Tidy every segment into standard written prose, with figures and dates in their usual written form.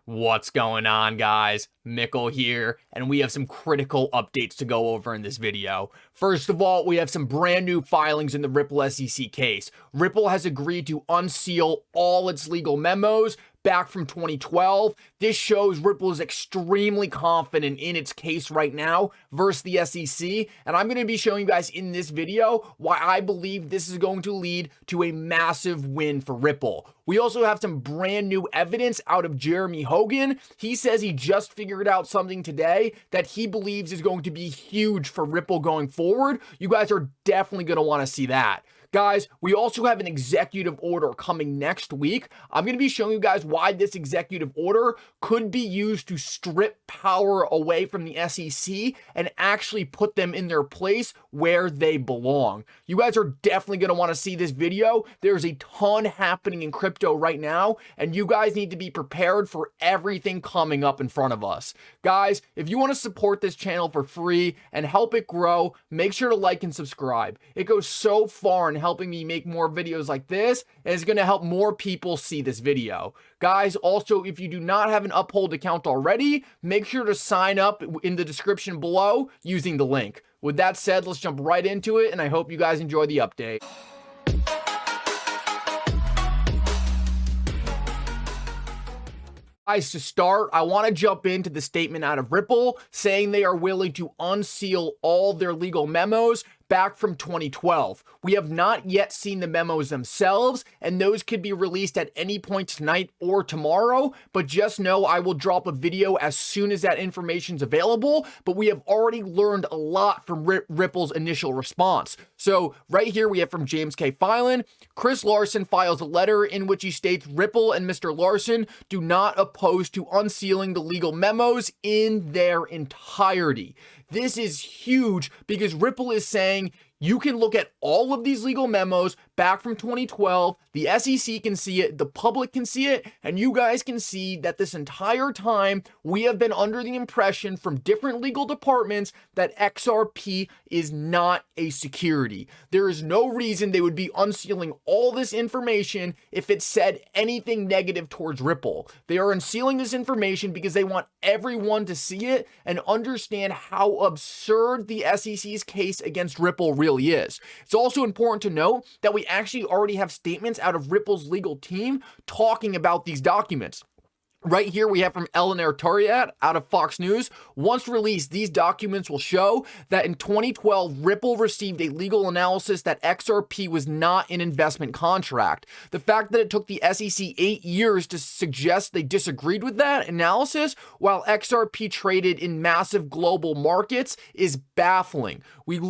What's going on, guys? Mickle here, and we have some critical updates to go over in this video. First of all, we have some brand new filings in the Ripple SEC case. Ripple has agreed to unseal all its legal memos back from 2012. This shows Ripple is extremely confident in its case right now versus the SEC, and I'm going to be showing you guys in this video why I believe this is going to lead to a massive win for Ripple. We also have some brand new evidence out of Jeremy Hogan. He says he just figured out something today that he believes is going to be huge for Ripple going forward. You guys are definitely going to want to see that. Guys, we also have an executive order coming next week. I'm going to be showing you guys why this executive order could be used to strip power away from the SEC and actually put them in their place where they belong. You guys are definitely going to want to see this video. There's a ton happening in crypto right now, and you guys need to be prepared for everything coming up in front of us. Guys, if you want to support this channel for free and help it grow, make sure to like and subscribe. It goes so far in helping me make more videos like this, and it's going to help more people see this video. Guys, also, if you do not have an Uphold account already, make sure to sign up in the description below using the link. With that said, let's jump right into it, and I hope you guys enjoy the update. Guys, to start, I want to jump into the statement out of Ripple saying they are willing to unseal all their legal memos back from 2012. We have not yet seen the memos themselves, and those could be released at any point tonight or tomorrow, but just know I will drop a video as soon as that information's available. But we have already learned a lot from Ripple's initial response. So right here we have from James K. Filan, Chris Larson files a letter in which he states Ripple and Mr. Larson do not oppose to unsealing the legal memos in their entirety. This is huge because Ripple is saying you can look at all of these legal memos back from 2012. The SEC can see it, the public can see it, and you guys can see that this entire time we have been under the impression from different legal departments that XRP is not a security. There is no reason they would be unsealing all this information if it said anything negative towards Ripple. They are unsealing this information because they want everyone to see it and understand how absurd the SEC's case against Ripple really is. It's also important to note that we actually already have statements out of Ripple's legal team talking about these documents. Right here we have from Eleanor Turiat out of Fox News. Once released, these documents will show that in 2012, Ripple received a legal analysis that XRP was not an investment contract. The fact that it took the SEC 8 years to suggest they disagreed with that analysis while XRP traded in massive global markets is baffling. We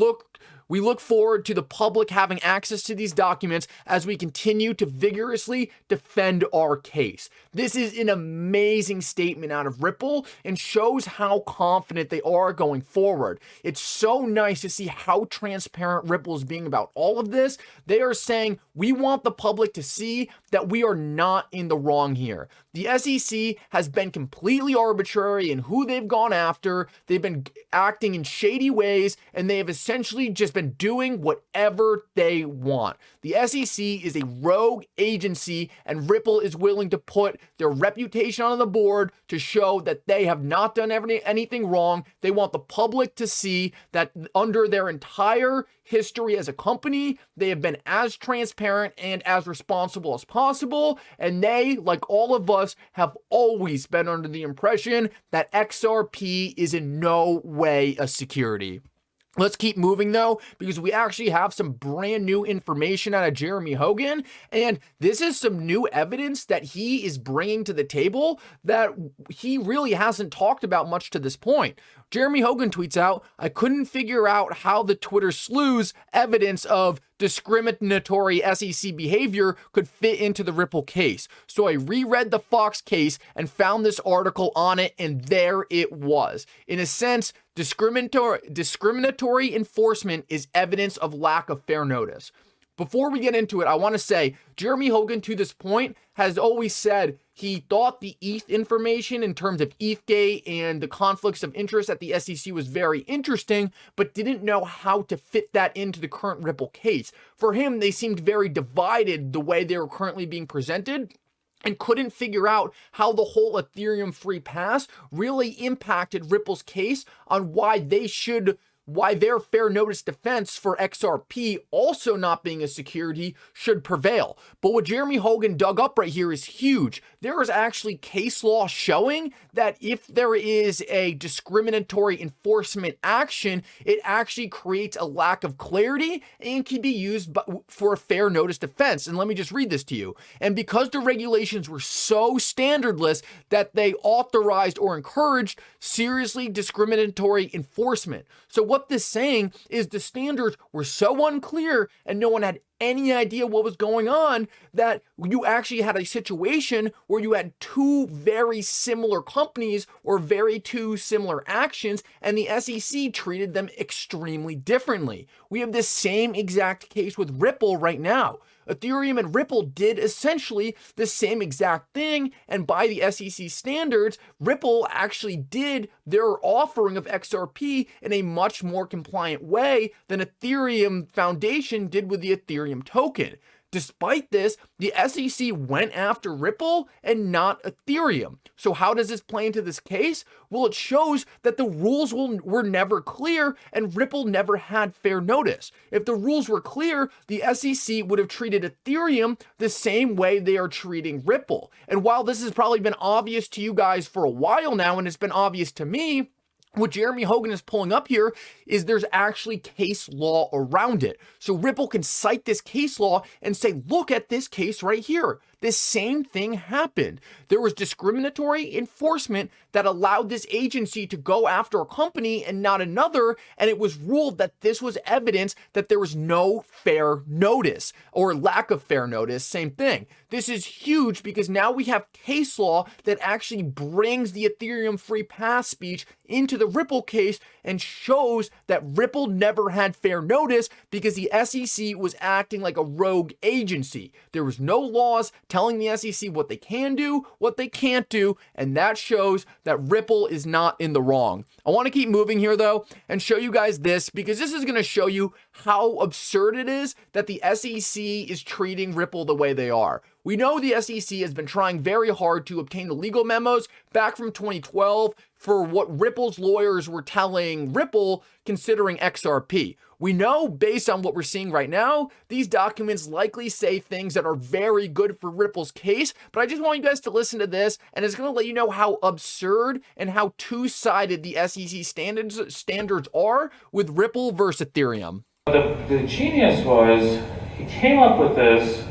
look forward to the public having access to these documents as we continue to vigorously defend our case. This is an amazing statement out of Ripple and shows how confident they are going forward. It's so nice to see how transparent Ripple is being about all of this. They are saying we want the public to see that we are not in the wrong here. The SEC has been completely arbitrary in who they've gone after. They've been acting in shady ways, and they have essentially just been doing whatever they want. The SEC is a rogue agency, and Ripple is willing to put their reputation on the board to show that they have not done anything wrong. They want the public to see that under their entire history as a company, they have been as transparent and as responsible as possible, and they, like all of us, have always been under the impression that XRP is in no way a security. Let's keep moving though, because we actually have some brand new information out of Jeremy Hogan, and this is some new evidence that he is bringing to the table that he really hasn't talked about much to this point. Jeremy Hogan tweets out, "I couldn't figure out how the Twitter sleuth's evidence of discriminatory SEC behavior could fit into the Ripple case. So I reread the Fox case and found this article on it, and there it was. In a sense, discriminatory enforcement is evidence of lack of fair notice." Before we get into it, I want to say Jeremy Hogan to this point has always said he thought the ETH information in terms of ETHgate and the conflicts of interest at the SEC was very interesting, but didn't know how to fit that into the current Ripple case. For him, they seemed very divided the way they were currently being presented. and couldn't figure out how the whole Ethereum free pass really impacted Ripple's case on why their fair notice defense for XRP also not being a security should prevail. But what Jeremy Hogan dug up right here is huge. There is actually case law showing that if there is a discriminatory enforcement action, it actually creates a lack of clarity and can be used for a fair notice defense. And let me just read this to you. And because the regulations were so standardless that they authorized or encouraged seriously discriminatory enforcement. So what this saying is the standards were so unclear and no one had any idea what was going on that you actually had a situation where you had two very similar companies or two similar actions, and the SEC treated them extremely differently. We have this same exact case with Ripple right now. Ethereum and Ripple did essentially the same exact thing, and by the SEC standards, Ripple actually did their offering of XRP in a much more compliant way than Ethereum Foundation did with the Ethereum token. Despite this, the SEC went after Ripple and not Ethereum. So how does this play into this case? Well, it shows that the rules were never clear and Ripple never had fair notice. If the rules were clear, the SEC would have treated Ethereum the same way they are treating Ripple. And while this has probably been obvious to you guys for a while now, and it's been obvious to me, what Jeremy Hogan is pulling up here is there's actually case law around it. So Ripple can cite this case law and say, look at this case right here. This same thing happened. There was discriminatory enforcement that allowed this agency to go after a company and not another, and it was ruled that this was evidence that there was no fair notice or lack of fair notice, same thing. This is huge because now we have case law that actually brings the Ethereum free pass speech into the Ripple case and shows that Ripple never had fair notice because the SEC was acting like a rogue agency. There was no laws telling the SEC what they can do, what they can't do, and that shows that Ripple is not in the wrong. I want to keep moving here though and show you guys this because this is going to show you how absurd it is that the SEC is treating Ripple the way they are. We know the SEC has been trying very hard to obtain the legal memos back from 2012 for what Ripple's lawyers were telling Ripple considering XRP. We know based on what we're seeing right now, these documents likely say things that are very good for Ripple's case, but I just want you guys to listen to this and it's going to let you know how absurd and how two-sided the SEC standards are with Ripple versus Ethereum. The genius was he came up with this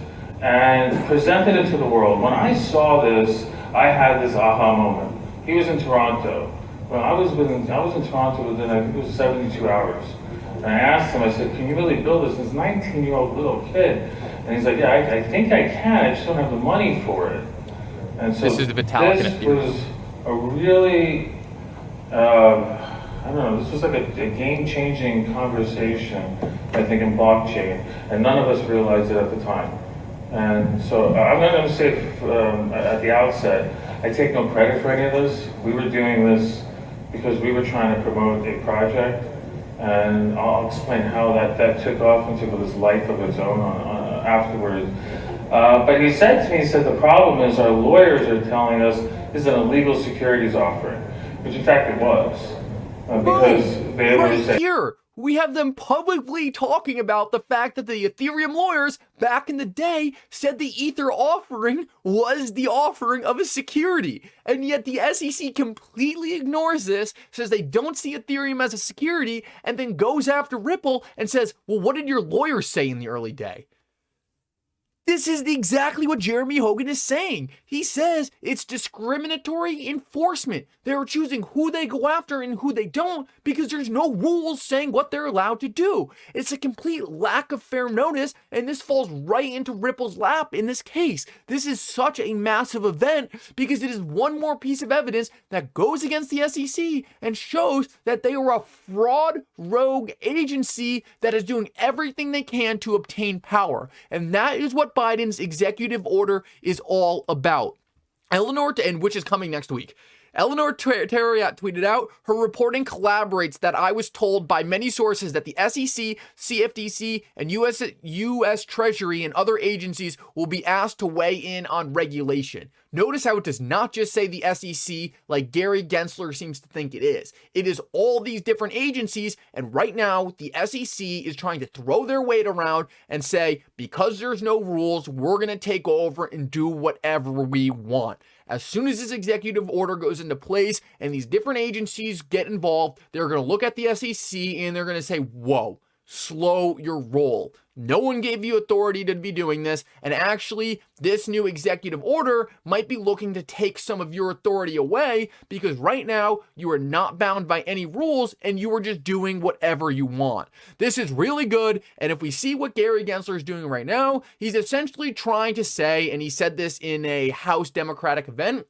and presented it to the world. When I saw this, I had this aha moment. He was in Toronto. Well, I was in Toronto within, I think it was 72 hours. And I asked him, I said, can you really build this? This 19-year-old little kid. And he's like, yeah, I think I can, I just don't have the money for it. And so this is the Vitalik this was a really, I don't know, this was like a game-changing conversation, I think, in blockchain. And none of us realized it at the time. And so I'm going to say at the outset, I take no credit for any of this. We were doing this because we were trying to promote a project, and I'll explain how that took off and took this life of its own afterwards. But he said to me, he said, the problem is our lawyers are telling us this is an illegal securities offering, which in fact it was. Because they were saying... Here, we have them publicly talking about the fact that the Ethereum lawyers back in the day said the Ether offering was the offering of a security. And yet the SEC completely ignores this, says they don't see Ethereum as a security, and then goes after Ripple and says, well, what did your lawyers say in the early day? This is exactly what Jeremy Hogan is saying. He says it's discriminatory enforcement. They're choosing who they go after and who they don't because there's no rules saying what they're allowed to do. It's a complete lack of fair notice, and this falls right into Ripple's lap in this case. This is such a massive event because it is one more piece of evidence that goes against the SEC and shows that they are a fraud rogue agency that is doing everything they can to obtain power. And that is what Biden's executive order is all about. Eleanor, and which is coming next week. Eleanor Terriot tweeted out, her reporting collaborates that I was told by many sources that the SEC, CFTC, and US Treasury and other agencies will be asked to weigh in on regulation. Notice how it does not just say the SEC like Gary Gensler seems to think it is. It is all these different agencies, and right now the SEC is trying to throw their weight around and say, because there's no rules, we're going to take over and do whatever we want. As soon as this executive order goes into place and these different agencies get involved, they're going to look at the SEC and they're going to say, whoa, slow your roll. No one gave you authority to be doing this, and actually, this new executive order might be looking to take some of your authority away, because right now, you are not bound by any rules, and you are just doing whatever you want. This is really good, and if we see what Gary Gensler is doing right now, he's essentially trying to say, and he said this in a House Democratic event,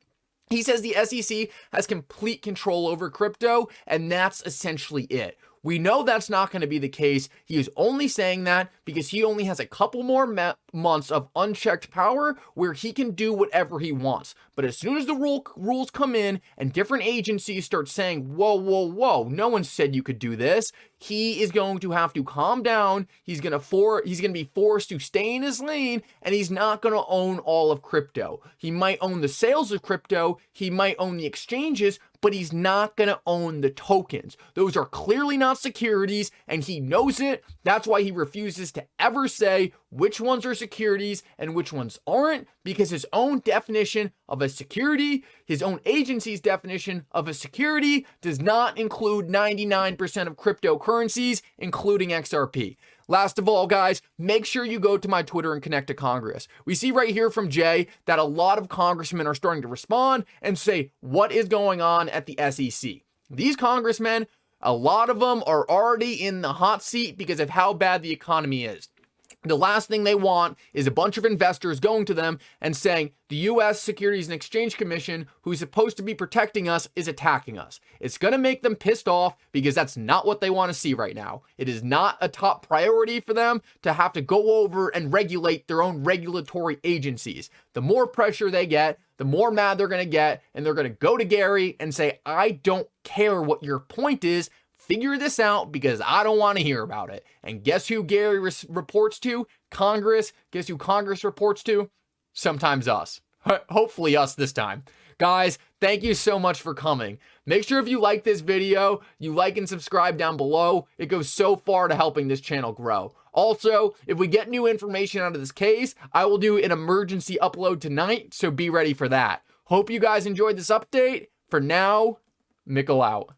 he says the SEC has complete control over crypto, and that's essentially it. We know that's not going to be the case. He is only saying that because he only has a couple more months of unchecked power where he can do whatever he wants. But as soon as the rules come in and different agencies start saying, whoa, whoa, whoa, no one said you could do this, he is going to have to calm down. He's going to be forced to stay in his lane, and he's not going to own all of crypto. He might own the sales of crypto. He might own the exchanges, but he's not going to own the tokens. Those are clearly not securities, and he knows it. That's why he refuses to ever say which ones are securities and which ones aren't, because his own definition of a security, his own agency's definition of a security, does not include 99% of cryptocurrencies, including XRP. Last of all, guys, make sure you go to my Twitter and connect to Congress. We see right here from Jay that a lot of congressmen are starting to respond and say, what is going on at the SEC? These congressmen, a lot of them are already in the hot seat because of how bad the economy is. The last thing they want is a bunch of investors going to them and saying, the U.S. Securities and Exchange Commission, who's supposed to be protecting us, is attacking us. It's going to make them pissed off because that's not what they want to see right now. It is not a top priority for them to have to go over and regulate their own regulatory agencies. The more pressure they get, the more mad they're going to get, and they're going to go to Gary and say, I don't care what your point is. Figure this out because I don't want to hear about it. And guess who Gary reports to? Congress. Guess who Congress reports to? Sometimes us. Hopefully us this time. Guys, thank you so much for coming. Make sure if you like this video, you like and subscribe down below. It goes so far to helping this channel grow. Also, if we get new information out of this case, I will do an emergency upload tonight, so be ready for that. Hope you guys enjoyed this update. For now, Mickle out.